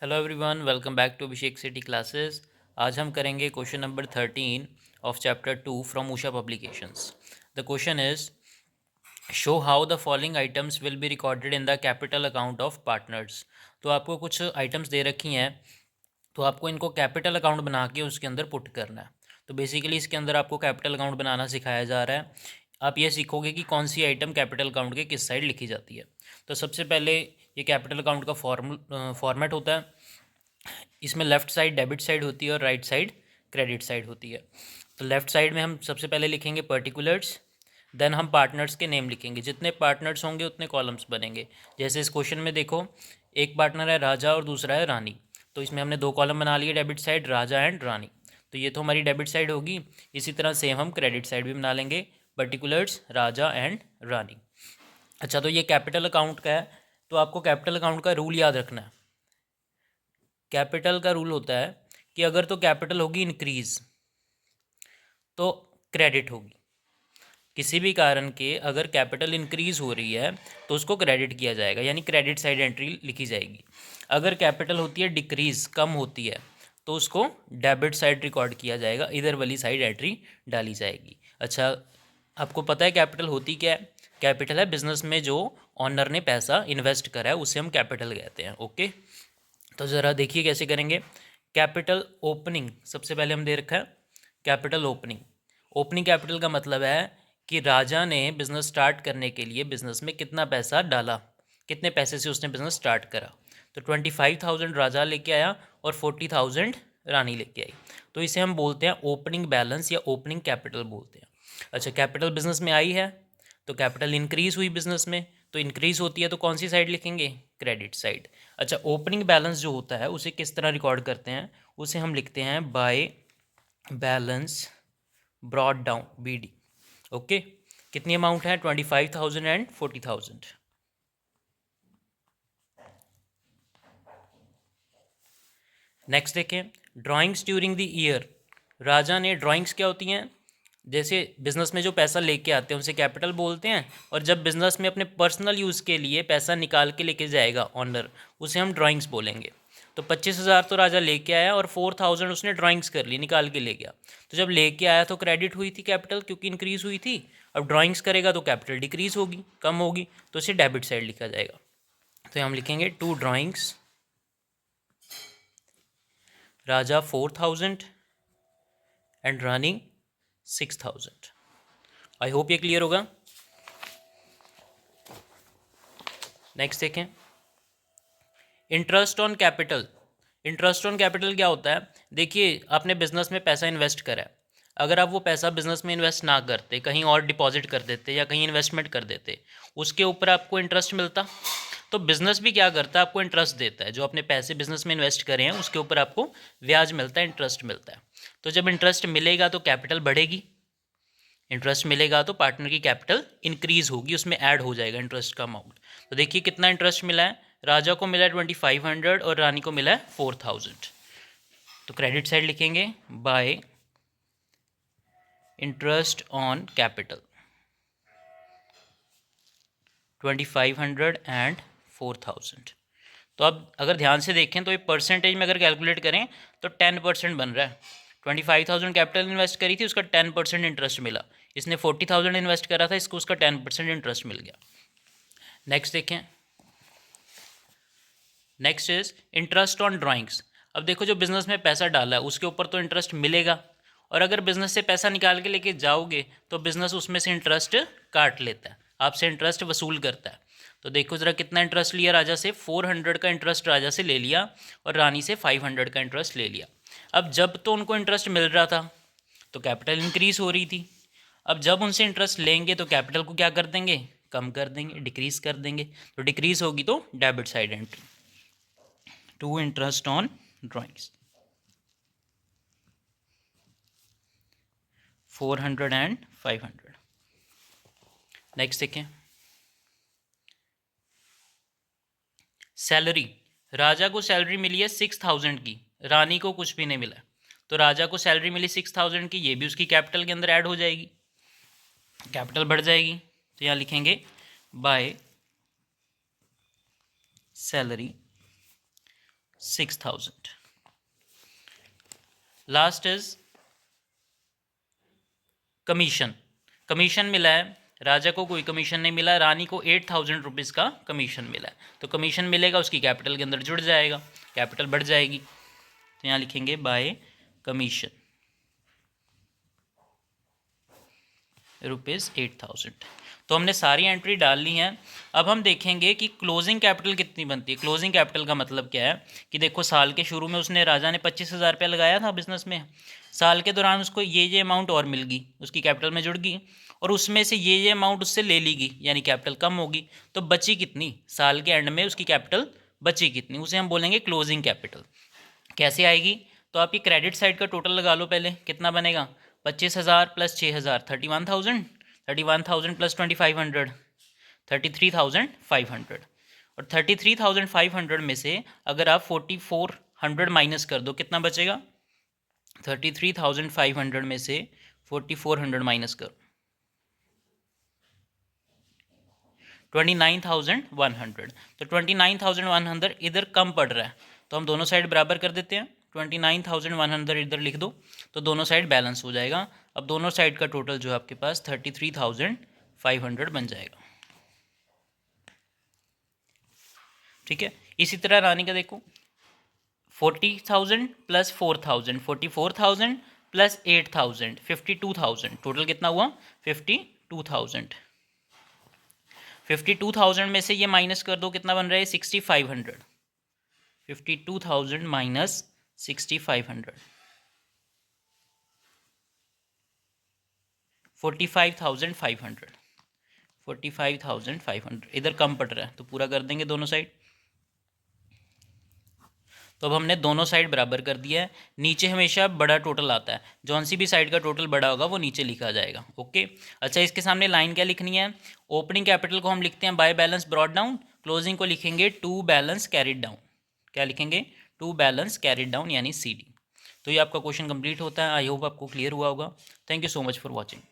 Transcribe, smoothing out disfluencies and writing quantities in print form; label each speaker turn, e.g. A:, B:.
A: Hello everyone, welcome back to Abhishek city classes. आज हम करेंगे question number 13 of chapter 2 from Usha publications. The question is show how the following items will be recorded in the capital account of partners. तो आपको कुछ items दे रखी हैं, तो आपको इनको कैपिटल अकाउंट बना के उसके अंदर पुट करना है। तो बेसिकली इसके अंदर आपको कैपिटल अकाउंट बनाना सिखाया जा रहा है। आप ये सीखोगे कि कौन सी आइटम कैपिटल अकाउंट के किस साइड लिखी जाती है। तो सबसे पहले ये कैपिटल अकाउंट का फॉर्मेट होता है। इसमें लेफ़्ट साइड डेबिट साइड होती है और राइट साइड क्रेडिट साइड होती है। तो लेफ़्ट साइड में हम सबसे पहले लिखेंगे पर्टिकुलर्स, देन हम पार्टनर्स के नेम लिखेंगे। जितने पार्टनर्स होंगे उतने कॉलम्स बनेंगे। जैसे इस क्वेश्चन में देखो, एक पार्टनर है राजा और दूसरा है रानी। तो इसमें हमने दो कॉलम बना लिए डेबिट साइड, राजा एंड रानी। तो ये तो हमारी डेबिट साइड होगी। इसी तरह सेम हम क्रेडिट साइड भी बना लेंगे, पर्टिकुलर्स, राजा एंड रानी। अच्छा, तो ये कैपिटल अकाउंट का है। तो आपको कैपिटल अकाउंट का रूल याद रखना है। कैपिटल का रूल होता है कि अगर तो कैपिटल होगी इंक्रीज तो क्रेडिट होगी। किसी भी कारण के अगर कैपिटल इंक्रीज हो रही है तो उसको क्रेडिट किया जाएगा, यानी क्रेडिट साइड एंट्री लिखी जाएगी। अगर कैपिटल होती है डिक्रीज, कम होती है, तो उसको डेबिट साइड रिकॉर्ड किया जाएगा, इधर वाली साइड एंट्री डाली जाएगी। अच्छा, आपको पता है कैपिटल होती क्या है? कैपिटल है बिजनेस में जो ऑनर ने पैसा इन्वेस्ट करा है, उसे हम कैपिटल कहते हैं। ओके, तो ज़रा देखिए कैसे करेंगे। कैपिटल ओपनिंग सबसे पहले हम दे रखा है। कैपिटल ओपनिंग, ओपनिंग कैपिटल का मतलब है कि राजा ने बिज़नेस स्टार्ट करने के लिए बिज़नेस में कितना पैसा डाला, कितने पैसे से उसने बिज़नेस स्टार्ट करा। तो 25,000 राजा लेके आया और 40,000 रानी लेके आई। तो इसे हम बोलते हैं ओपनिंग बैलेंस या ओपनिंग कैपिटल बोलते हैं। अच्छा, कैपिटल बिजनेस में आई है तो कैपिटल इंक्रीज हुई बिजनेस में, तो इंक्रीज होती है तो कौन सी साइड लिखेंगे? Credit side. अच्छा, ओपनिंग बैलेंस जो होता है उसे किस तरह रिकॉर्ड करते हैं? उसे हम लिखते हैं by balance brought down, BD। Okay, कितनी अमाउंट है? 25,000 एंड 40,000। नेक्स्ट देखें, ड्राइंग्स ड्यूरिंग द ईयर। राजा ने, ड्राइंग्स क्या होती हैं? जैसे बिजनेस में जो पैसा लेके आते हैं उसे कैपिटल बोलते हैं, और जब बिजनेस में अपने पर्सनल यूज़ के लिए पैसा निकाल के लेके जाएगा ऑनर, उसे हम ड्राइंग्स बोलेंगे। तो 25,000 तो राजा लेके आया और 4,000 उसने ड्राइंग्स कर ली, निकाल के ले गया। तो जब लेके आया तो क्रेडिट हुई थी कैपिटल, क्योंकि इंक्रीज हुई थी। अब ड्राइंग्स करेगा तो कैपिटल डिक्रीज होगी, कम होगी, तो इसे डेबिट साइड लिखा जाएगा। तो हम लिखेंगे to drawings, Raja 4,000 and Rani 6,000। I hope ये क्लियर होगा। नेक्स्ट देखें, interest on capital. Interest on capital क्या होता है? देखिए, आपने बिजनेस में पैसा इन्वेस्ट करा है। अगर आप वो पैसा बिजनेस में इन्वेस्ट ना करते, कहीं और डिपॉजिट कर देते या कहीं इन्वेस्टमेंट कर देते, उसके ऊपर आपको इंटरेस्ट मिलता। तो बिजनेस भी क्या करता है? आपको इंटरेस्ट देता है। जो अपने पैसे बिजनेस में इन्वेस्ट करें हैं उसके ऊपर आपको ब्याज मिलता है, इंटरेस्ट मिलता है। तो जब इंटरेस्ट मिलेगा तो कैपिटल बढ़ेगी, इंटरेस्ट मिलेगा तो पार्टनर की कैपिटल इंक्रीज होगी, उसमें ऐड हो जाएगा इंटरेस्ट का अमाउंट। तो देखिए कितना इंटरेस्ट मिला है, राजा को मिला है 2500 और रानी को मिला है 4000। तो क्रेडिट साइड लिखेंगे bye interest on capital 2500 and 4000। तो अब अगर ध्यान से देखें तो ये परसेंटेज में अगर कैलकुलेट करें तो 10% बन रहा है। 25,000 कैपिटल इन्वेस्ट करी थी, उसका 10% इंटरेस्ट मिला। इसने 40,000 इन्वेस्ट करा था, इसको उसका 10% इंटरेस्ट मिल गया। नेक्स्ट देखें, next is interest on drawings. अब देखो, जो बिजनेस में पैसा डाला है उसके ऊपर तो इंटरेस्ट मिलेगा, और अगर बिजनेस से पैसा निकाल के लेके जाओगे तो बिजनेस उसमें से इंटरेस्ट काट लेता है, आपसे इंटरेस्ट वसूल करता है। तो देखो ज़रा कितना इंटरेस्ट लिया राजा से, 400 का इंटरेस्ट राजा से ले लिया और रानी से 500 का इंटरेस्ट ले लिया। अब जब तो उनको इंटरेस्ट मिल रहा था तो कैपिटल इंक्रीज हो रही थी। अब जब उनसे इंटरेस्ट लेंगे तो कैपिटल को क्या कर देंगे? कम कर देंगे, डिक्रीज कर देंगे। तो डिक्रीज होगी तो debit side entry, to interest on drawings 400 and 500। Next देखें, सैलरी। राजा को सैलरी मिली है 6,000 की, रानी को कुछ भी नहीं मिला। तो राजा को सैलरी मिली 6,000 की, ये भी उसकी कैपिटल के अंदर ऐड हो जाएगी, कैपिटल बढ़ जाएगी। तो यहाँ लिखेंगे by salary 6,000. Last is commission. Commission मिला है, राजा को कोई कमीशन नहीं मिला, रानी को 8,000 रुपीज़ का कमीशन मिला है. तो कमीशन मिलेगा, उसकी कैपिटल के अंदर जुड़ जाएगा, कैपिटल बढ़ जाएगी. तो यहाँ लिखेंगे बाय कमीशन ₹8,000. तो हमने सारी एंट्री डाल ली हैं. अब हम देखेंगे कि क्लोजिंग कैपिटल कितनी बनती है. क्लोजिंग कैपिटल का मतलब क्या है कि देखो साल के शुरू में उसने राजा ने 25,000 रुपया लगाया था बिजनेस में. साल के दौरान उसको ये अमाउंट और मिल गई, उसकी कैपिटल में जुड़ गई, और उसमें से ये अमाउंट उससे ले ली गई, यानी कैपिटल कम होगी. तो बची कितनी, साल के एंड में उसकी कैपिटल बची कितनी, उसे हम बोलेंगे क्लोजिंग कैपिटल. कैसे आएगी, तो आपकी क्रेडिट साइड का टोटल लगा लो पहले. कितना बनेगा, 25,000 प्लस 6,000 31,000, 31,000 प्लस 2,500 33,500. और 33,500 में से अगर आप 4,400 माइनस कर दो, कितना बचेगा, 33,500 में से 4,400 माइनस करो, 29,100. तो 29,100 इधर कम पड़ रहा है, तो हम दोनों साइड बराबर कर देते हैं. 29,100 इधर लिख दो, तो दोनों साइड बैलेंस हो जाएगा. अब दोनों साइड का टोटल जो है आपके पास 33,500 बन जाएगा. ठीक है. इसी तरह रानी का देखो, 40,000 प्लस 4,000 44,000 प्लस 8,000 52,000. टोटल कितना हुआ, 52,000. 52,000 में से ये माइनस कर दो, कितना बन रहा है, 6,500. 52,000 माइनस 6,500, 45,500. 45,500 इधर कम पड़ रहा है, तो पूरा कर देंगे दोनों साइड. तो अब हमने दोनों साइड बराबर कर दिया है. नीचे हमेशा बड़ा टोटल आता है, जौन सी भी साइड का टोटल बड़ा होगा वो नीचे लिखा जाएगा. ओके. अच्छा, इसके सामने लाइन क्या लिखनी है, ओपनिंग कैपिटल को हम लिखते हैं by balance brought down, closing को लिखेंगे टू बैलेंस कैरिड डाउन. क्या लिखेंगे, टू बैलेंस कैरिड डाउन, यानी CD. तो ये आपका क्वेश्चन कंप्लीट होता है. आई होप आपको क्लियर हुआ होगा. Thank you so much for watching.